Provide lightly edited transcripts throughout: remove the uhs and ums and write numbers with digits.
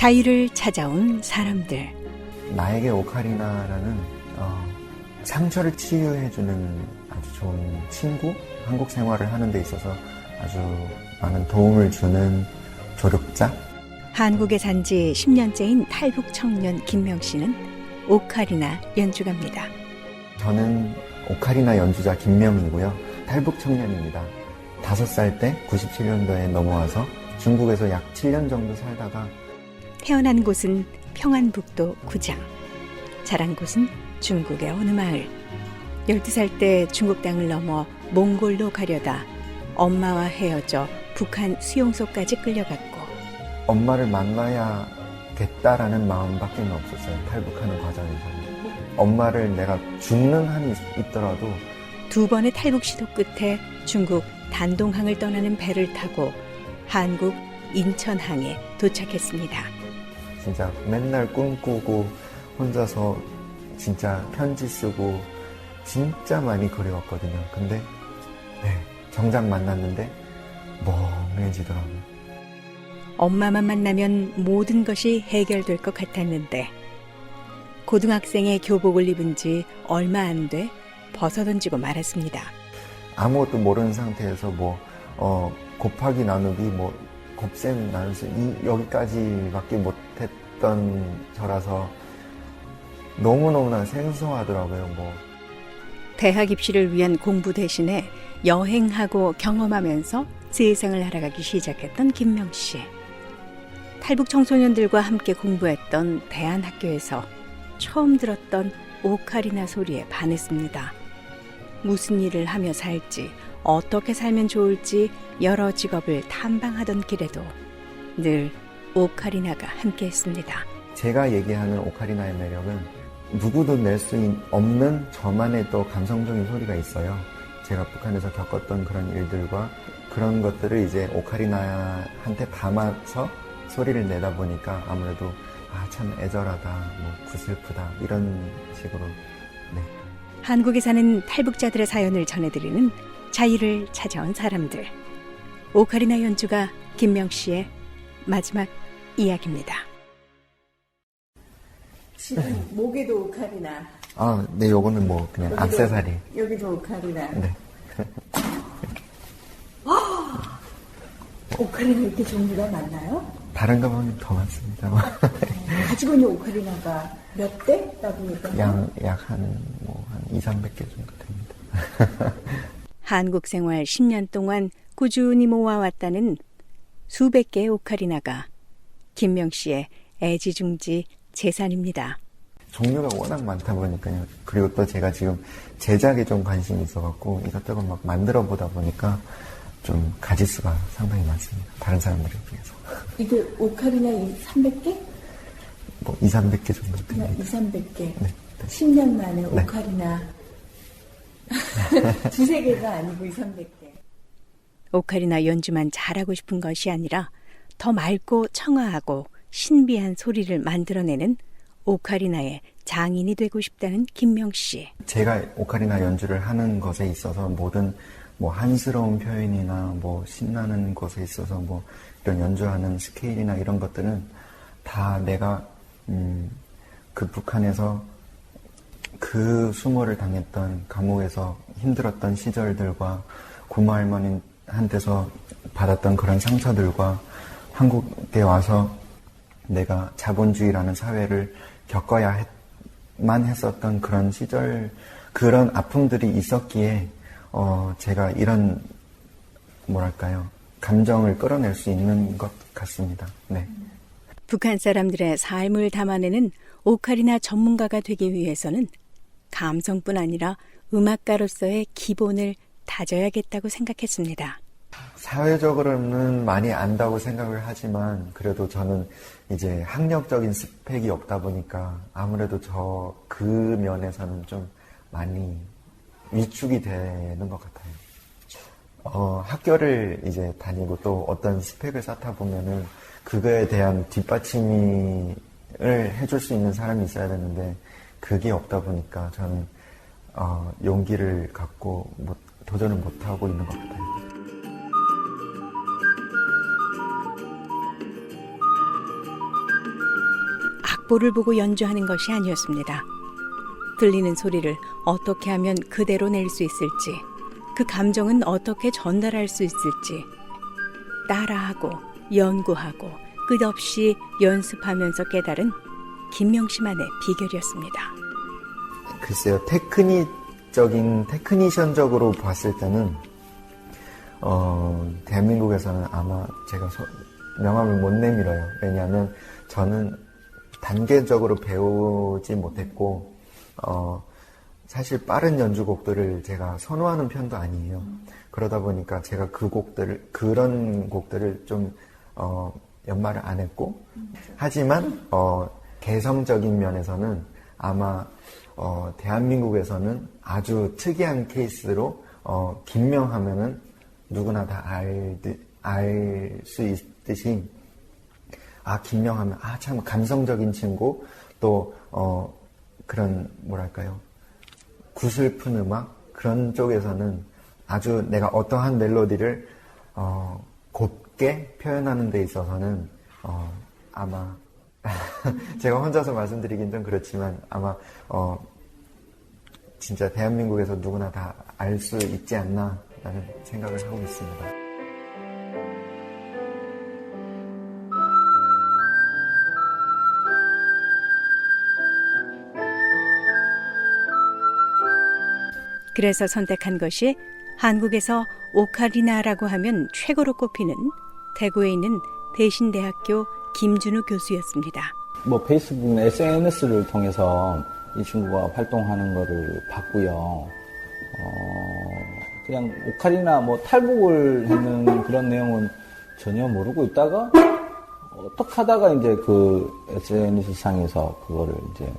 자유를 찾아온 사람들. 나에게 오카리나라는 상처를 치유해주는 아주 좋은 친구, 한국 생활을 하는 데 있어서 아주 많은 도움을 주는 조력자. 한국에 산 지 10년째인 탈북 청년 김명 씨는 오카리나 연주가입니다. 저는 오카리나 연주자 김명이고요. 탈북 청년입니다. 5살 때 97년도에 넘어와서 중국에서 약 7년 정도 살다가 태어난 곳은 평안북도 구장, 자란 곳은 중국의 어느 마을. 12살 때 중국 땅을 넘어 몽골로 가려다 엄마와 헤어져 북한 수용소까지 끌려갔고, 엄마를 만나야겠다라는 마음밖에 없었어요. 탈북하는 과정에서는. 엄마를 내가 죽는 한이 있더라도 2번의 탈북 시도 끝에 중국 단동항을 떠나는 배를 타고 한국 인천항에 도착했습니다. 진짜 맨날 꿈꾸고 혼자서 진짜 편지 쓰고 진짜 많이 그리웠거든요. 근데 정작 만났는데 멍해지더라고요. 엄마만 만나면 모든 것이 해결될 것 같았는데 고등학생의 교복을 입은 지 얼마 안 돼 벗어던지고 말았습니다. 아무것도 모르는 상태에서 곱하기 나누기 곱셈 나누기 여기까지밖에 못했던 저라서 너무너무나 생소하더라고요. 대학 입시를 위한 공부 대신에 여행하고 경험하면서 세상을 알아가기 시작했던 김명 씨. 탈북 청소년들과 함께 공부했던 대안학교에서 처음 들었던 오카리나 소리에 반했습니다. 무슨 일을 하며 살지, 어떻게 살면 좋을지 여러 직업을 탐방하던 길에도 늘 오카리나가 함께했습니다. 제가 얘기하는 오카리나의 매력은 누구도 낼 수 없는 저만의 또 감성적인 소리가 있어요. 제가 북한에서 겪었던 그런 일들과 그런 것들을 이제 오카리나한테 담아서 소리를 내다 보니까 아무래도 참 애절하다, 구슬프다 이런 식으로. 한국에 사는 탈북자들의 사연을 전해드리는 자유를 찾아온 사람들. 오카리나 연주가 김명 씨의 마지막 이야기입니다. 지금 목에도 오카리나. 네, 요거는 그냥 액세서리. 여기도 오카리나. 네. 오카리나 이렇게 종류가 많나요? 다른 가방이 더 많습니다. 가지고 있는 오카리나가 몇 대라고 얘기하나요? 약 한 200~300개 정도 됩니다. 한국 생활 10년 동안 꾸준히 모아왔다는 수백 개의 오카리나가 김명 씨의 애지중지 재산입니다. 종류가 워낙 많다 보니까요. 그리고 또 제가 지금 제작에 좀 관심이 있어갖고 이것저것 막 만들어 보다 보니까 좀 가지수가 상당히 많습니다. 다른 사람들에 비해서. 이게 오카리나 300개? 200~300개 정도 됩니다. 200~300개. 네. 10년 만에 네. 오카리나. 두세 개가 아니고 200~300개. 오카리나 연주만 잘하고 싶은 것이 아니라 더 맑고 청아하고 신비한 소리를 만들어내는 오카리나의 장인이 되고 싶다는 김명 씨. 제가 오카리나 연주를 하는 것에 있어서 모든 한스러운 표현이나 신나는 것에 있어서 이런 연주하는 스케일이나 이런 것들은 다 내가 그 북한에서 그 수모를 당했던 감옥에서 힘들었던 시절들과 고모 할머니한테서 받았던 그런 상처들과 한국에 와서 내가 자본주의라는 사회를 겪어야만 했었던 그런 시절, 그런 아픔들이 있었기에 제가 이런 감정을 끌어낼 수 있는 것 같습니다. 네. 북한 사람들의 삶을 담아내는 오카리나 전문가가 되기 위해서는 감성뿐 아니라 음악가로서의 기본을 다져야겠다고 생각했습니다. 사회적으로는 많이 안다고 생각을 하지만 그래도 저는 이제 학력적인 스펙이 없다 보니까 아무래도 그 면에서는 좀 많이 위축이 되는 것 같아요. 학교를 이제 다니고 또 어떤 스펙을 쌓다 보면은 그거에 대한 뒷받침을 해줄 수 있는 사람이 있어야 되는데 그게 없다 보니까 저는 용기를 갖고 도전을 못하고 있는 것 같아요. 악보를 보고 연주하는 것이 아니었습니다. 들리는 소리를 어떻게 하면 그대로 낼 수 있을지, 그 감정은 어떻게 전달할 수 있을지 따라하고 연구하고 끝없이 연습하면서 깨달은 김명씨만의 비결이었습니다. 글쎄요, 테크니션적으로 봤을 때는 대한민국에서는 아마 제가 명함을 못 내밀어요. 왜냐하면 저는 단계적으로 배우지 못했고 사실 빠른 연주곡들을 제가 선호하는 편도 아니에요. 그러다 보니까 제가 그런 곡들을 좀 연마를 안 했고, 하지만 개성적인 면에서는 아마 대한민국에서는 아주 특이한 케이스로 김명하면은 누구나 다 알 수 있듯이, 김명하면 참 감성적인 친구, 또 그런 뭐랄까요, 구슬픈 음악, 그런 쪽에서는 아주 내가 어떠한 멜로디를 곱게 표현하는 데 있어서는 아마 제가 혼자서 말씀드리긴 좀 그렇지만 아마 진짜 대한민국에서 누구나 다 알 수 있지 않나 라는 생각을 하고 있습니다. 그래서 선택한 것이 한국에서 오카리나라고 하면 최고로 꼽히는 대구에 있는 대신대학교 김준우 교수였습니다. 페이스북, SNS를 통해서 이 친구가 활동하는 거를 봤고요. 그냥 오카리나 탈북을 했는 그런 내용은 전혀 모르고 있다가 어떻게 하다가 이제 그 SNS 상에서 그거를 이제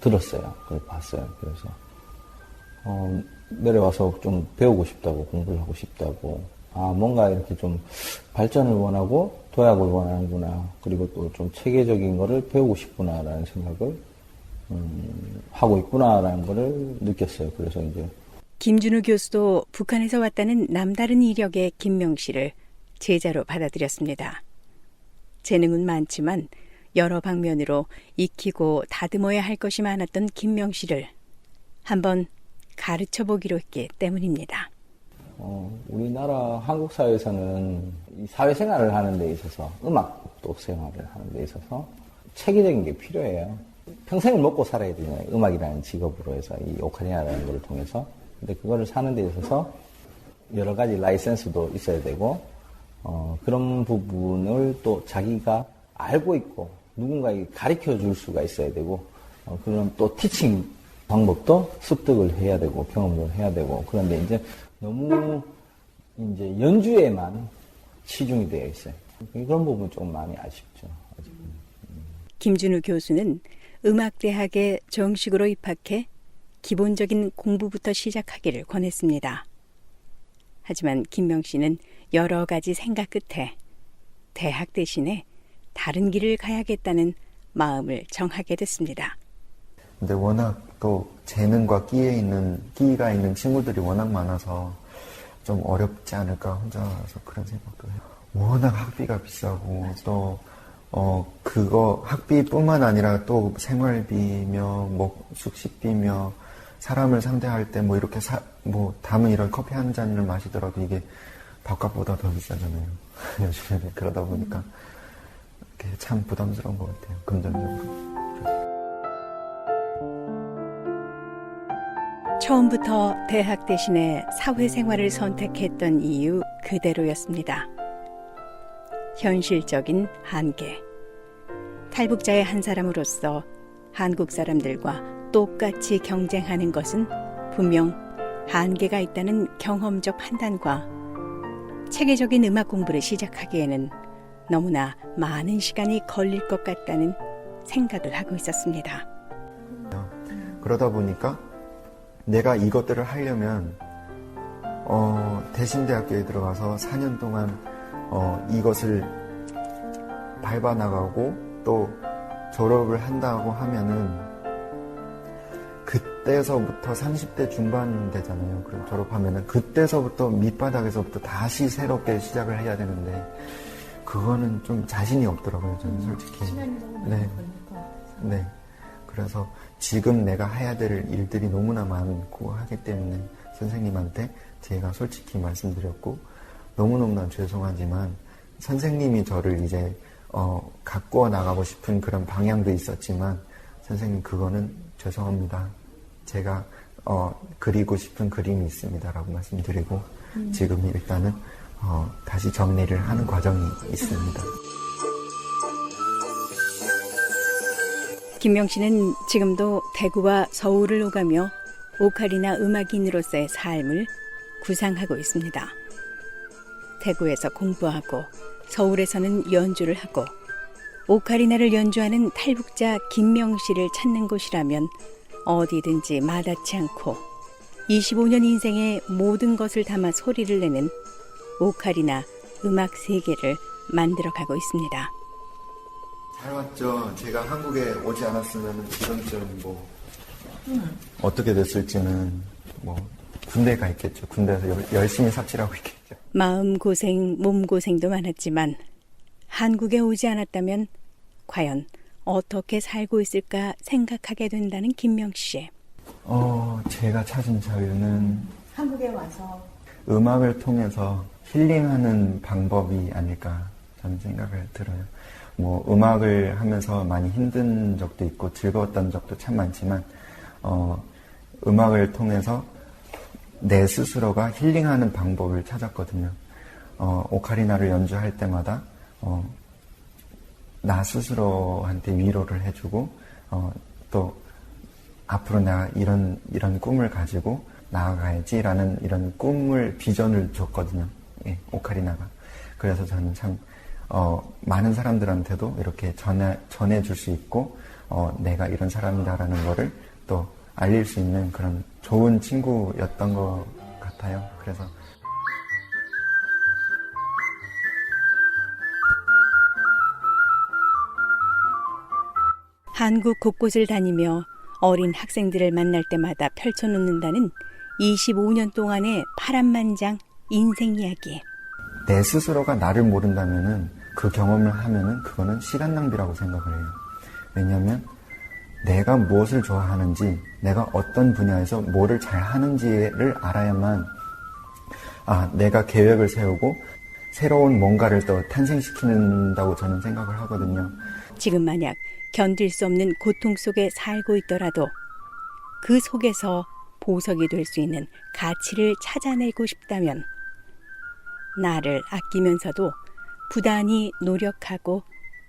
들었어요. 그걸 봤어요. 그래서 내려와서 좀 배우고 싶다고, 공부를 하고 싶다고, 뭔가 이렇게 좀 발전을 원하고 도약을 원하는구나, 그리고 또 좀 체계적인 거를 배우고 싶구나라는 생각을 하고 있구나라는 거를 느꼈어요. 그래서 이제 김준우 교수도 북한에서 왔다는 남다른 이력의 김명씨를 제자로 받아들였습니다. 재능은 많지만 여러 방면으로 익히고 다듬어야 할 것이 많았던 김명씨를 한번 가르쳐 보기로 했기 때문입니다. 우리나라 한국 사회에서는 이 사회생활을 하는 데 있어서, 음악도 생활을 하는 데 있어서 체계적인 게 필요해요. 평생을 먹고 살아야 되잖아요. 음악이라는 직업으로 해서, 이 오카리나라는 걸 통해서. 근데 그거를 사는 데 있어서 여러 가지 라이센스도 있어야 되고, 그런 부분을 또 자기가 알고 있고 누군가에게 가르쳐 줄 수가 있어야 되고, 그런 또 티칭 방법도 습득을 해야 되고 경험을 해야 되고, 그런데 이제 너무 이제 연주에만 치중이 되어 있어요. 그런 부분 좀 많이 아쉽죠. 아직은. 김준우 교수는 음악대학에 정식으로 입학해 기본적인 공부부터 시작하기를 권했습니다. 하지만 김명씨는 여러 가지 생각 끝에 대학 대신에 다른 길을 가야겠다는 마음을 정하게 됐습니다. 근데 워낙 또 재능과 끼가 있는 친구들이 워낙 많아서 좀 어렵지 않을까 혼자서 그런 생각도 해요. 워낙 학비가 비싸고 또 그거 학비뿐만 아니라 또 생활비며 숙식비며 사람을 상대할 때 이렇게 담은 이런 커피 한 잔을 마시더라도 이게 밥값보다 더 비싸잖아요. 요즘에는. 그러다 보니까 참 부담스러운 것 같아요. 금전적으로. 처음부터 대학 대신에 사회생활을 선택했던 이유 그대로였습니다. 현실적인 한계. 탈북자의 한 사람으로서 한국 사람들과 똑같이 경쟁하는 것은 분명 한계가 있다는 경험적 판단과 체계적인 음악 공부를 시작하기에는 너무나 많은 시간이 걸릴 것 같다는 생각을 하고 있었습니다. 그러다 보니까 내가 이것들을 하려면 대신대학교에 들어가서 4년 동안 이것을 밟아나가고 또 졸업을 한다고 하면은 그때서부터 30대 중반 되잖아요. 그럼 졸업하면은 그때서부터 밑바닥에서부터 다시 새롭게 시작을 해야 되는데 그거는 좀 자신이 없더라고요, 저는 솔직히. 시간이 너무 많이 네. 걸리니까. 네. 그래서 지금 내가 해야 될 일들이 너무나 많고 하기 때문에 선생님한테 제가 솔직히 말씀드렸고, 너무너무나 죄송하지만 선생님이 저를 이제 가꾸어 나가고 싶은 그런 방향도 있었지만, 선생님 그거는 죄송합니다. 제가 그리고 싶은 그림이 있습니다라고 말씀드리고 지금 일단은 다시 정리를 하는 과정이 있습니다. 김명 씨는 지금도 대구와 서울을 오가며 오카리나 음악인으로서의 삶을 구상하고 있습니다. 대구에서 공부하고 서울에서는 연주를 하고 오카리나를 연주하는 탈북자 김명 씨를 찾는 곳이라면 어디든지 마다치 않고 25년 인생의 모든 것을 담아 소리를 내는 오카리나 음악 세계를 만들어가고 있습니다. 잘 왔죠. 제가 한국에 오지 않았으면 지금쯤 어떻게 됐을지는 군대 가 있겠죠. 군대에서 열심히 삽질하고 있겠죠. 마음고생, 몸고생도 많았지만 한국에 오지 않았다면 과연 어떻게 살고 있을까 생각하게 된다는 김명 씨. 제가 찾은 자유는 한국에 와서 음악을 통해서 힐링하는 방법이 아닐까 저는 생각을 들어요. 음악을 하면서 많이 힘든 적도 있고 즐거웠던 적도 참 많지만 음악을 통해서 내 스스로가 힐링하는 방법을 찾았거든요. 오카리나를 연주할 때마다 나 스스로한테 위로를 해주고 또 앞으로 내가 이런 꿈을 가지고 나아가야지라는 이런 비전을 줬거든요. 예, 오카리나가. 그래서 저는 참 많은 사람들한테도 이렇게 전해줄 수 있고 내가 이런 사람이다라는 거를 또 알릴 수 있는 그런 좋은 친구였던 것 같아요. 그래서 한국 곳곳을 다니며 어린 학생들을 만날 때마다 펼쳐놓는다는 25년 동안의 파란만장 인생 이야기. 내 스스로가 나를 모른다면은 그 경험을 하면은 그거는 시간 낭비라고 생각을 해요. 왜냐하면 내가 무엇을 좋아하는지, 내가 어떤 분야에서 뭐를 잘 하는지를 알아야만 내가 계획을 세우고 새로운 뭔가를 또 탄생시키는다고 저는 생각을 하거든요. 지금 만약 견딜 수 없는 고통 속에 살고 있더라도 그 속에서 보석이 될 수 있는 가치를 찾아내고 싶다면 나를 아끼면서도 부단히 노력하고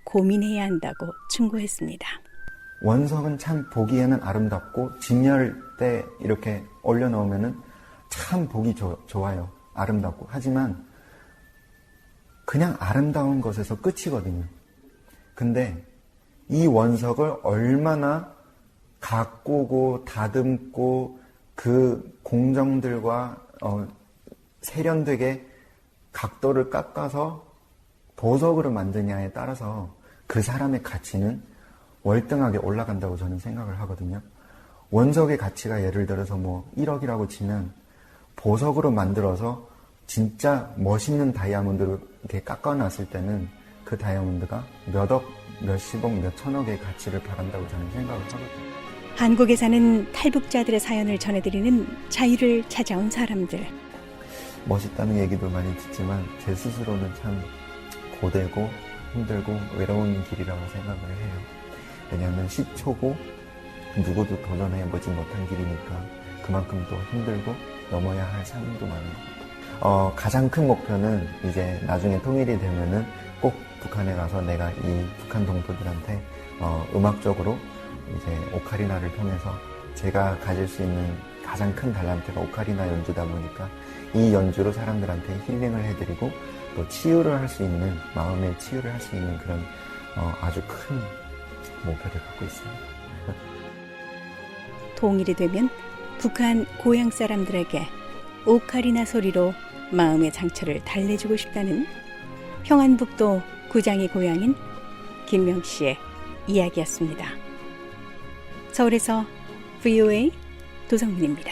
고민해야 한다고 충고했습니다. 원석은 참 보기에는 아름답고 진열 때 이렇게 올려놓으면은 참 보기 좋아요. 아름답고. 하지만 그냥 아름다운 것에서 끝이거든요. 근데 이 원석을 얼마나 가꾸고 다듬고 그 공정들과 세련되게 각도를 깎아서 보석으로 만드냐에 따라서 그 사람의 가치는 월등하게 올라간다고 저는 생각을 하거든요. 원석의 가치가 예를 들어서 1억이라고 치면 보석으로 만들어서 진짜 멋있는 다이아몬드로 이렇게 깎아놨을 때는 그 다이아몬드가 몇억, 몇십억, 몇천억의 가치를 바란다고 저는 생각을 하거든요. 한국에 사는 탈북자들의 사연을 전해드리는 자유를 찾아온 사람들. 멋있다는 얘기도 많이 듣지만 제 스스로는 참 고되고 힘들고 외로운 길이라고 생각을 해요. 왜냐하면 시초고 누구도 도전해보지 못한 길이니까 그만큼 또 힘들고 넘어야 할 산도 많은 것 같아요. 가장 큰 목표는 이제 나중에 통일이 되면은 꼭 북한에 가서 내가 이 북한 동포들한테 음악적으로 이제 오카리나를 통해서 제가 가질 수 있는 가장 큰 달란트가 오카리나 연주다 보니까 이 연주로 사람들한테 힐링을 해드리고 또 치유를 할 수 있는, 마음의 치유를 할 수 있는 그런 아주 큰 목표를 갖고 있습니다. 통일이 되면 북한 고향 사람들에게 오카리나 소리로 마음의 상처를 달래주고 싶다는 평안북도 구장이 고향인 김명 씨의 이야기였습니다. 서울에서 VOA 도성민입니다.